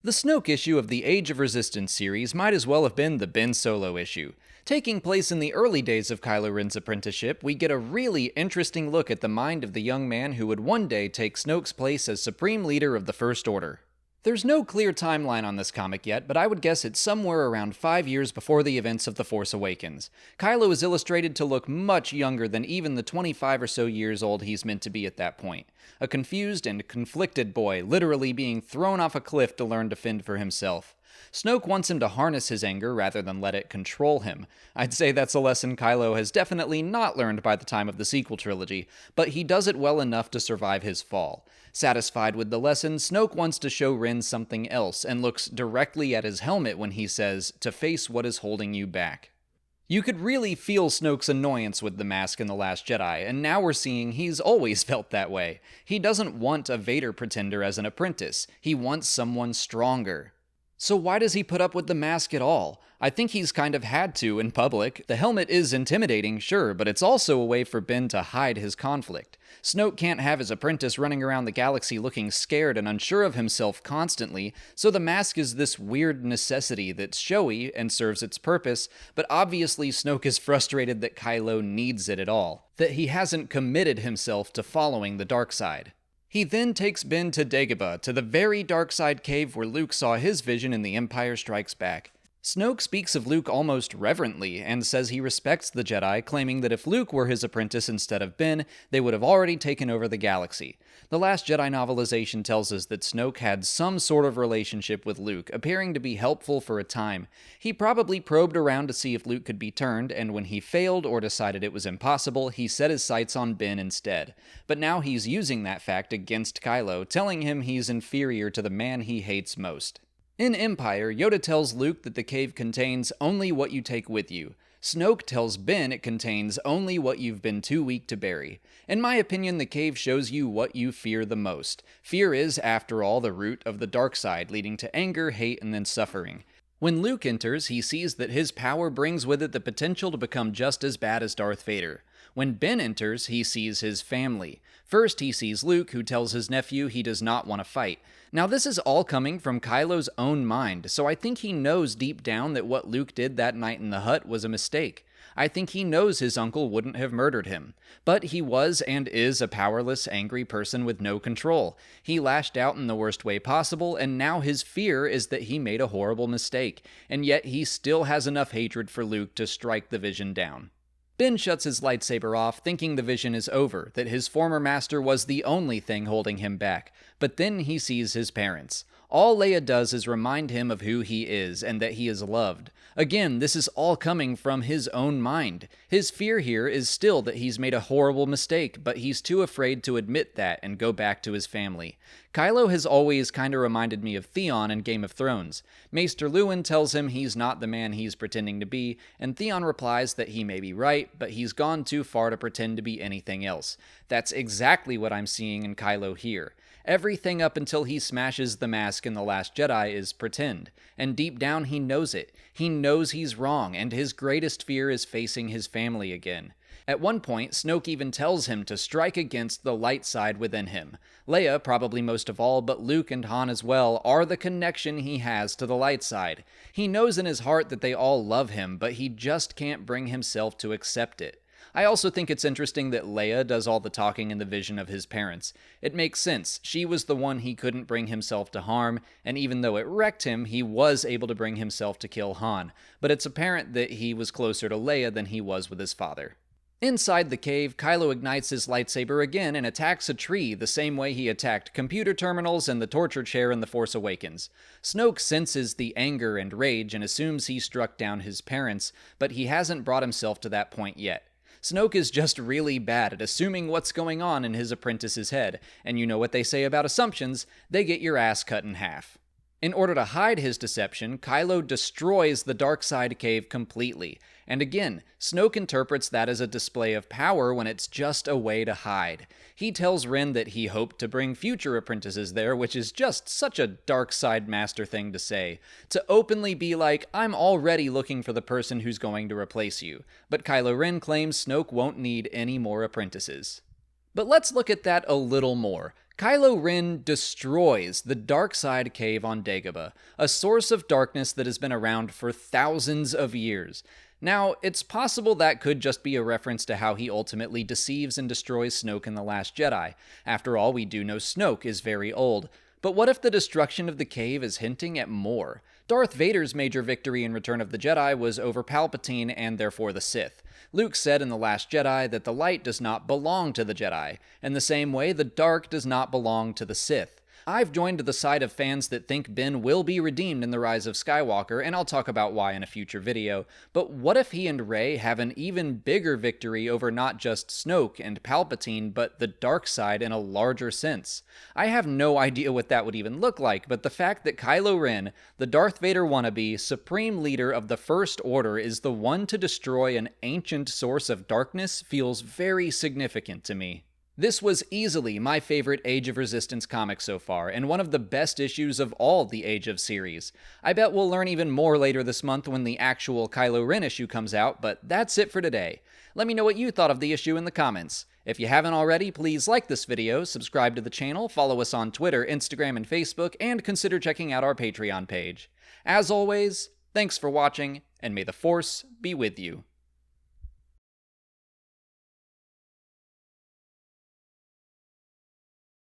The Snoke issue of the Age of Resistance series might as well have been the Ben Solo issue. Taking place in the early days of Kylo Ren's apprenticeship, we get a really interesting look at the mind of the young man who would one day take Snoke's place as Supreme Leader of the First Order. There's no clear timeline on this comic yet, but I would guess it's somewhere around 5 years before the events of The Force Awakens. Kylo is illustrated to look much younger than even the 25 or so years old he's meant to be at that point. A confused and conflicted boy, literally being thrown off a cliff to learn to fend for himself. Snoke wants him to harness his anger rather than let it control him. I'd say that's a lesson Kylo has definitely not learned by the time of the sequel trilogy, but he does it well enough to survive his fall. Satisfied with the lesson, Snoke wants to show Ren something else and looks directly at his helmet when he says, "To face what is holding you back." You could really feel Snoke's annoyance with the mask in The Last Jedi, and now we're seeing he's always felt that way. He doesn't want a Vader pretender as an apprentice, he wants someone stronger. So why does he put up with the mask at all? I think he's kind of had to in public. The helmet is intimidating, sure, but it's also a way for Ben to hide his conflict. Snoke can't have his apprentice running around the galaxy looking scared and unsure of himself constantly, so the mask is this weird necessity that's showy and serves its purpose, but obviously Snoke is frustrated that Kylo needs it at all, that he hasn't committed himself to following the dark side. He then takes Ben to Dagobah, to the very dark side cave where Luke saw his vision in The Empire Strikes Back. Snoke speaks of Luke almost reverently and says he respects the Jedi, claiming that if Luke were his apprentice instead of Ben, they would have already taken over the galaxy. The Last Jedi novelization tells us that Snoke had some sort of relationship with Luke, appearing to be helpful for a time. He probably probed around to see if Luke could be turned, and when he failed or decided it was impossible, he set his sights on Ben instead. But now he's using that fact against Kylo, telling him he's inferior to the man he hates most. In Empire, Yoda tells Luke that the cave contains only what you take with you. Snoke tells Ben it contains only what you've been too weak to bury. In my opinion, the cave shows you what you fear the most. Fear is, after all, the root of the dark side, leading to anger, hate, and then suffering. When Luke enters, he sees that his power brings with it the potential to become just as bad as Darth Vader. When Ben enters, he sees his family. First, he sees Luke, who tells his nephew he does not want to fight. Now, this is all coming from Kylo's own mind, so I think he knows deep down that what Luke did that night in the hut was a mistake. I think he knows his uncle wouldn't have murdered him. But he was and is a powerless, angry person with no control. He lashed out in the worst way possible, and now his fear is that he made a horrible mistake, and yet he still has enough hatred for Luke to strike the vision down. Ben shuts his lightsaber off, thinking the vision is over, that his former master was the only thing holding him back. But then he sees his parents. All Leia does is remind him of who he is, and that he is loved. Again, this is all coming from his own mind. His fear here is still that he's made a horrible mistake, but he's too afraid to admit that and go back to his family. Kylo has always kinda reminded me of Theon in Game of Thrones. Maester Luwin tells him he's not the man he's pretending to be, and Theon replies that he may be right, but he's gone too far to pretend to be anything else. That's exactly what I'm seeing in Kylo here. Everything up until he smashes the mask in The Last Jedi is pretend, and deep down he knows it. He knows he's wrong, and his greatest fear is facing his family again. At one point, Snoke even tells him to strike against the light side within him. Leia, probably most of all, but Luke and Han as well, are the connection he has to the light side. He knows in his heart that they all love him, but he just can't bring himself to accept it. I also think it's interesting that Leia does all the talking in the vision of his parents. It makes sense. She was the one he couldn't bring himself to harm, and even though it wrecked him, he was able to bring himself to kill Han. But it's apparent that he was closer to Leia than he was with his father. Inside the cave, Kylo ignites his lightsaber again and attacks a tree the same way he attacked computer terminals and the torture chair in The Force Awakens. Snoke senses the anger and rage and assumes he struck down his parents, but he hasn't brought himself to that point yet. Snoke is just really bad at assuming what's going on in his apprentice's head, and you know what they say about assumptions, they get your ass cut in half. In order to hide his deception, Kylo destroys the dark side cave completely, and again, Snoke interprets that as a display of power when it's just a way to hide. He tells Ren that he hoped to bring future apprentices there, which is just such a dark side master thing to say. To openly be like, I'm already looking for the person who's going to replace you. But Kylo Ren claims Snoke won't need any more apprentices. But let's look at that a little more. Kylo Ren destroys the dark side cave on Dagobah, a source of darkness that has been around for thousands of years. Now, it's possible that could just be a reference to how he ultimately deceives and destroys Snoke in The Last Jedi. After all, we do know Snoke is very old. But what if the destruction of the cave is hinting at more? Darth Vader's major victory in Return of the Jedi was over Palpatine and therefore the Sith. Luke said in The Last Jedi that the light does not belong to the Jedi. In the same way, the dark does not belong to the Sith. I've joined the side of fans that think Ben will be redeemed in The Rise of Skywalker, and I'll talk about why in a future video, but what if he and Rey have an even bigger victory over not just Snoke and Palpatine, but the dark side in a larger sense? I have no idea what that would even look like, but the fact that Kylo Ren, the Darth Vader wannabe, Supreme Leader of the First Order, is the one to destroy an ancient source of darkness feels very significant to me. This was easily my favorite Age of Resistance comic so far, and one of the best issues of all the Age of series. I bet we'll learn even more later this month when the actual Kylo Ren issue comes out, but that's it for today. Let me know what you thought of the issue in the comments. If you haven't already, please like this video, subscribe to the channel, follow us on Twitter, Instagram, and Facebook, and consider checking out our Patreon page. As always, thanks for watching, and may the Force be with you.